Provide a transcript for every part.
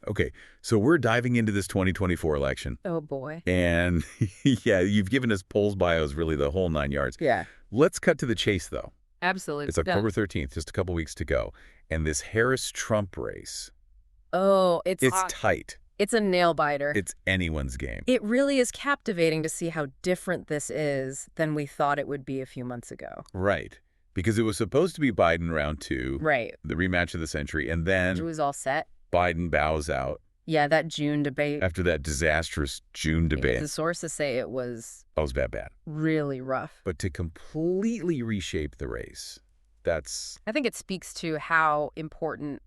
Okay, so we're diving into this 2024 election. Oh, boy. And yeah, you've given us polls, bios, really the whole 9 yards. Yeah. Let's cut to the chase, though. Absolutely. It's October 13th, just a couple weeks to go. And this Harris-Trump race, Oh, it's tight. It's a nail-biter. It's anyone's game. It really is captivating to see how different this is than we thought it would be a few months ago. Right. Because it was supposed to be Biden round 2. Right. The rematch of the century. And It then was all set. Biden bows out Yeah, that June debate. after that disastrous June debate. The sources say it was That was bad. really rough. But to completely reshape the race, that's... I think it speaks to how important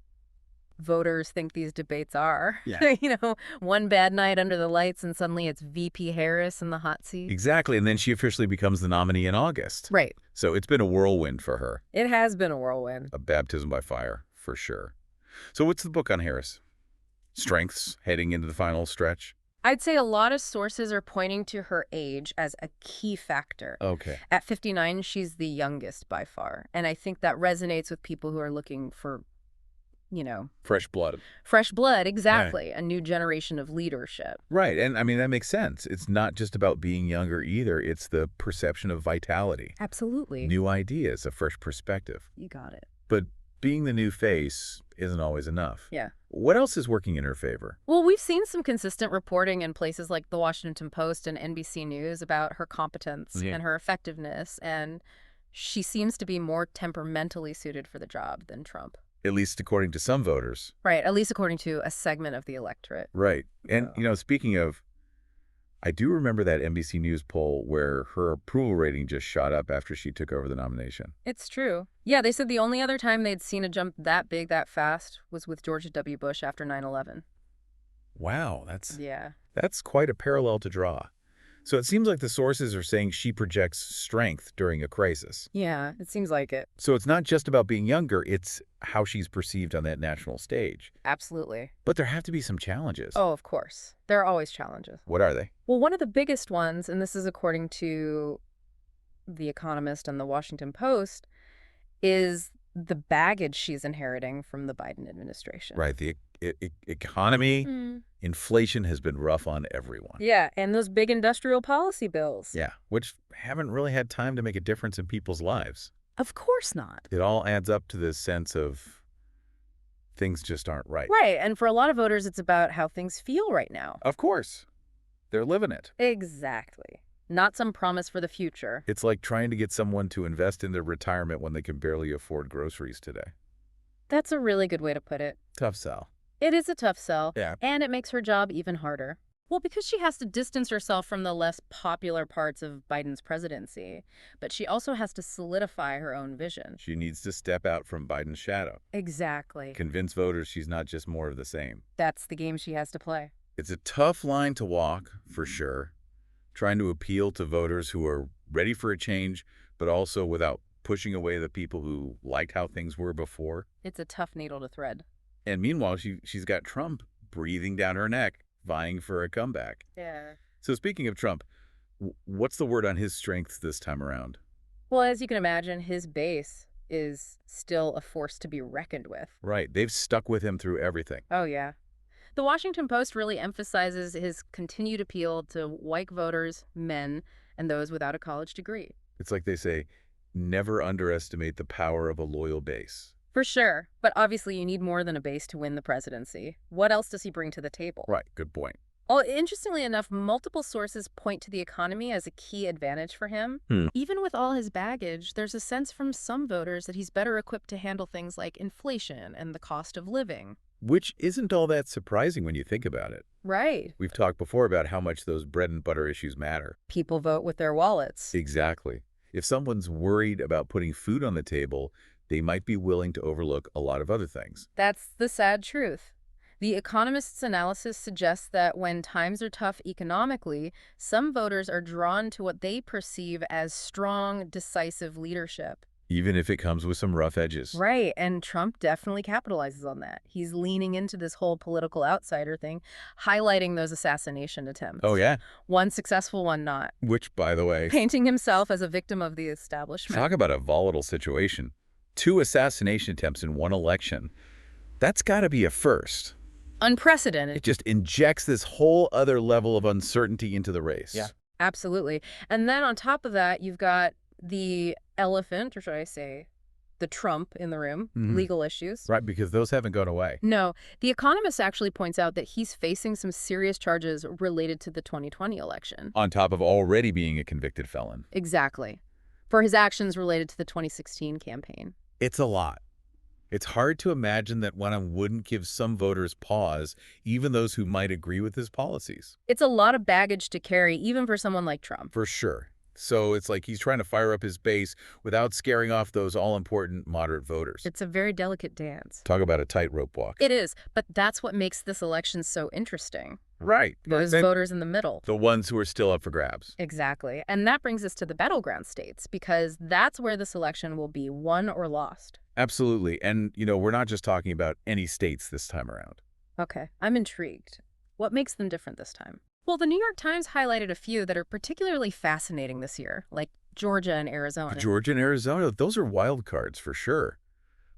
voters think these debates are. Yeah. One bad night under the lights and suddenly it's VP Harris in the hot seat. Exactly. And then she officially becomes the nominee in August. Right. So it's been a whirlwind for her. It has been a whirlwind. A baptism by fire, for sure. So what's the book on Harris? Strengths heading into the final stretch? I'd say a lot of sources are pointing to her age as a key factor. Okay. At 59, she's the youngest by far. And I think that resonates with people who are looking for, Fresh blood. fresh blood, exactly, a new generation of leadership. Right. And I mean, that makes sense. It's not just about being younger either. It's the perception of vitality. Absolutely. New ideas, a fresh perspective. You got it. But being the new face isn't always enough. Yeah. What else is working in her favor? Well, we've seen some consistent reporting in places like the Washington Post and NBC News about her competence and her effectiveness, and she seems to be more temperamentally suited for the job than Trump. At least according to some voters. Right, at least according to a segment of the electorate. Right. And, speaking of, I do remember that NBC News poll where her approval rating just shot up after she took over the nomination. It's true. Yeah, they said the only other time they'd seen a jump that big that fast was with George W. Bush after 9/11. Wow, Yeah. that's quite a parallel to draw. So it seems like the sources are saying she projects strength during a crisis. Yeah, it seems like it. So it's not just about being younger, it's how she's perceived on that national stage. Absolutely. But there have to be some challenges. Oh, of course. There are always challenges. What are they? Well, one of the biggest ones, and this is according to The Economist and the Washington Post, is the baggage she's inheriting from the Biden administration. Right, the economy, inflation has been rough on everyone. Yeah, and those big industrial policy bills. Yeah, which haven't really had time to make a difference in people's lives. Of course not. It all adds up to this sense of things just aren't right. Right, and for a lot of voters, it's about how things feel right now. Of course. They're living it. Exactly. Not some promise for the future. It's like trying to get someone to invest in their retirement when they can barely afford groceries today. That's a really good way to put it. Tough sell. It is a tough sell, Yeah. and it makes her job even harder. Well, because she has to distance herself from the less popular parts of Biden's presidency, but she also has to solidify her own vision. She needs to step out from Biden's shadow. Exactly. Convince voters she's not just more of the same. That's the game she has to play. It's a tough line to walk, for sure. Trying to appeal to voters who are ready for a change, but also without pushing away the people who liked how things were before. It's a tough needle to thread. And meanwhile, she's got Trump breathing down her neck, vying for a comeback. Yeah. So speaking of Trump, what's the word on his strengths this time around? Well, as you can imagine, his base is still a force to be reckoned with. Right. They've stuck with him through everything. Oh, yeah. The Washington Post really emphasizes his continued appeal to white voters, men, and those without a college degree. It's like they say, never underestimate the power of a loyal base. For sure. But obviously you need more than a base to win the presidency. What else does he bring to the table? Right. Good point. Well, interestingly enough, multiple sources point to the economy as a key advantage for him. Even with all his baggage, there's a sense from some voters that he's better equipped to handle things like inflation and the cost of living. Which isn't all that surprising when you think about it. Right. We've talked before about how much those bread and butter issues matter. People vote with their wallets. Exactly. If someone's worried about putting food on the table, they might be willing to overlook a lot of other things. That's the sad truth. The Economist's analysis suggests that when times are tough economically, some voters are drawn to what they perceive as strong, decisive leadership. Even if it comes with some rough edges. Right, and Trump definitely capitalizes on that. He's leaning into this whole political outsider thing, highlighting those assassination attempts. Oh, yeah? One successful, one not. Which, by the way... Painting himself as a victim of the establishment. Talk about a volatile situation. 2 assassination attempts in one election. That's got to be a first. Unprecedented. It just injects this whole other level of uncertainty into the race. Yeah, absolutely. And then on top of that, you've got the elephant, or should I say the Trump in the room, legal issues. Right, because those haven't gone away. No, The Economist actually points out that he's facing some serious charges related to the 2020 election. On top of already being a convicted felon. Exactly. For his actions related to the 2016 campaign. It's a lot. It's hard to imagine that one wouldn't give some voters pause, even those who might agree with his policies. It's a lot of baggage to carry, even for someone like Trump. For sure. So it's like he's trying to fire up his base without scaring off those all-important moderate voters. It's a very delicate dance. Talk about a tightrope walk. It is, but that's what makes this election so interesting. Right. Those voters in the middle. The ones who are still up for grabs. Exactly. And that brings us to the battleground states, because that's where this election will be won or lost. Absolutely. And, we're not just talking about any states this time around. Okay, I'm intrigued. What makes them different this time? Well, the New York Times highlighted a few that are particularly fascinating this year, like Georgia and Arizona. Georgia and Arizona, those are wild cards for sure.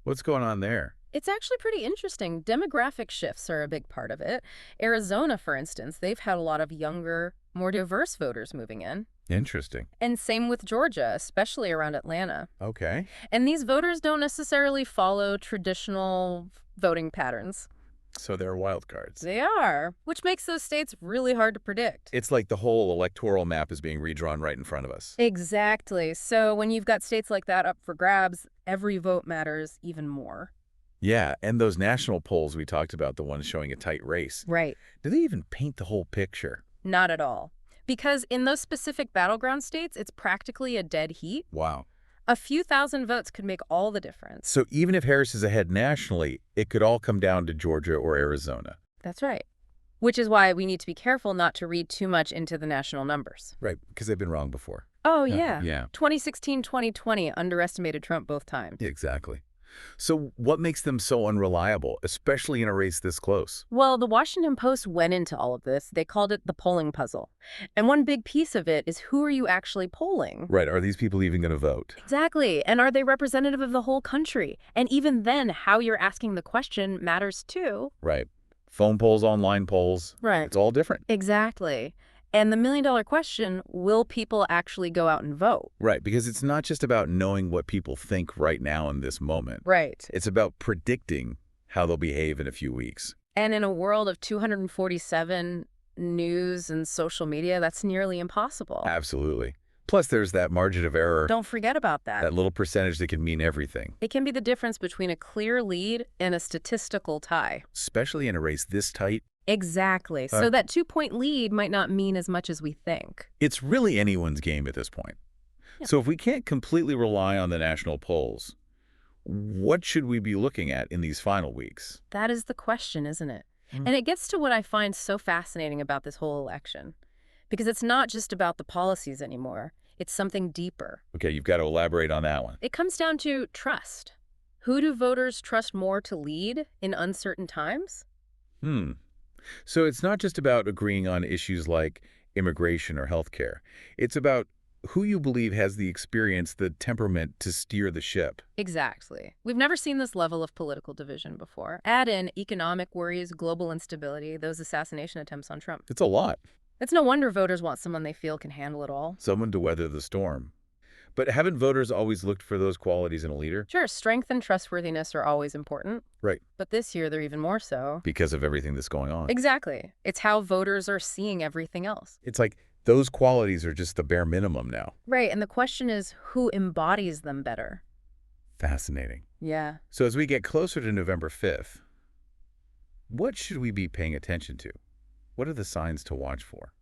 What's going on there? It's actually pretty interesting. Demographic shifts are a big part of it. Arizona, for instance, they've had a lot of younger, more diverse voters moving in. Interesting. And same with Georgia, especially around Atlanta. Okay. And these voters don't necessarily follow traditional voting patterns. So they're wild cards. They are, which makes those states really hard to predict. It's like the whole electoral map is being redrawn right in front of us. Exactly. So when you've got states like that up for grabs, every vote matters even more. Yeah, and those national polls we talked about, the ones showing a tight race. Right. Do they even paint the whole picture? Not at all. Because in those specific battleground states, it's practically a dead heat. Wow. A few thousand votes could make all the difference. So even if Harris is ahead nationally, it could all come down to Georgia or Arizona. That's right. Which is why we need to be careful not to read too much into the national numbers. Right, because they've been wrong before. Oh, yeah. Yeah. 2016, 2020 underestimated Trump both times. Exactly. So what makes them so unreliable, especially in a race this close? Well, the Washington Post went into all of this. They called it the polling puzzle. And one big piece of it is, who are you actually polling? Right. Are these people even going to vote? Exactly. And are they representative of the whole country? And even then, how you're asking the question matters too. Right. Phone polls, online polls. Right. It's all different. Exactly. And the million-dollar question, will people actually go out and vote? Right, because it's not just about knowing what people think right now in this moment. Right. It's about predicting how they'll behave in a few weeks. And in a world of 247 news and social media, that's nearly impossible. Absolutely. Plus, there's that margin of error. Don't forget about that. That little percentage that can mean everything. It can be the difference between a clear lead and a statistical tie. Especially in a race this tight. Exactly. So that 2-point lead might not mean as much as we think. It's really anyone's game at this point. Yeah. So if we can't completely rely on the national polls, what should we be looking at in these final weeks? That is the question, isn't it? And it gets to what I find so fascinating about this whole election. Because it's not just about the policies anymore. It's something deeper. Okay, you've got to elaborate on that one. It comes down to trust. Who do voters trust more to lead in uncertain times? So it's not just about agreeing on issues like immigration or healthcare. It's about who you believe has the experience, the temperament to steer the ship. Exactly. We've never seen this level of political division before. Add in economic worries, global instability, those assassination attempts on Trump. It's a lot. It's no wonder voters want someone they feel can handle it all. Someone to weather the storm. But haven't voters always looked for those qualities in a leader? Sure, strength and trustworthiness are always important. Right. But this year, they're even more so. Because of everything that's going on. Exactly. It's how voters are seeing everything else. It's like those qualities are just the bare minimum now. Right, and the question is, who embodies them better? Fascinating. Yeah. So as we get closer to November 5th, what should we be paying attention to? What are the signs to watch for?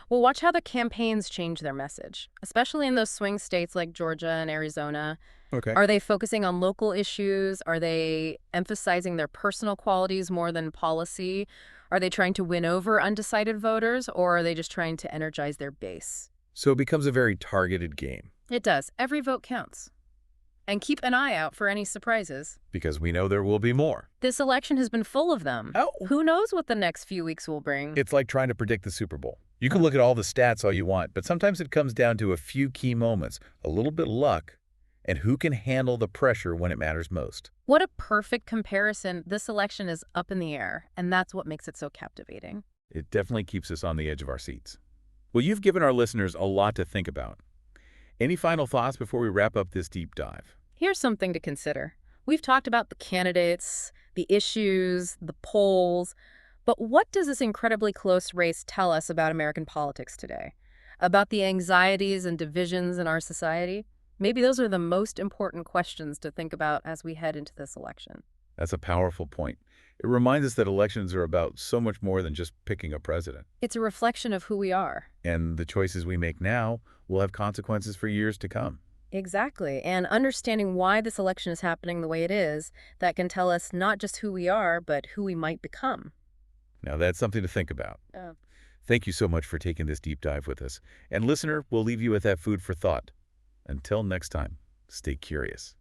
Well, watch how the campaigns change their message, especially in those swing states like Georgia and Arizona. Okay. Are they focusing on local issues? Are they emphasizing their personal qualities more than policy? Are they trying to win over undecided voters, or are they just trying to energize their base? So it becomes a very targeted game. It does. Every vote counts. And keep an eye out for any surprises. Because we know there will be more. This election has been full of them. Oh. Who knows what the next few weeks will bring? It's like trying to predict the Super Bowl. You can look at all the stats all you want, but sometimes it comes down to a few key moments, a little bit of luck, and who can handle the pressure when it matters most. What a perfect comparison. This election is up in the air, and that's what makes it so captivating. It definitely keeps us on the edge of our seats. Well, you've given our listeners a lot to think about. Any final thoughts before we wrap up this deep dive? Here's something to consider. We've talked about the candidates, the issues, the polls, but what does this incredibly close race tell us about American politics today? About the anxieties and divisions in our society? Maybe those are the most important questions to think about as we head into this election. That's a powerful point. It reminds us that elections are about so much more than just picking a president. It's a reflection of who we are. And the choices we make now will have consequences for years to come. Exactly. And understanding why this election is happening the way it is, that can tell us not just who we are, but who we might become. Now, that's something to think about. Thank you so much for taking this deep dive with us. And listener, we'll leave you with that food for thought. Until next time, stay curious.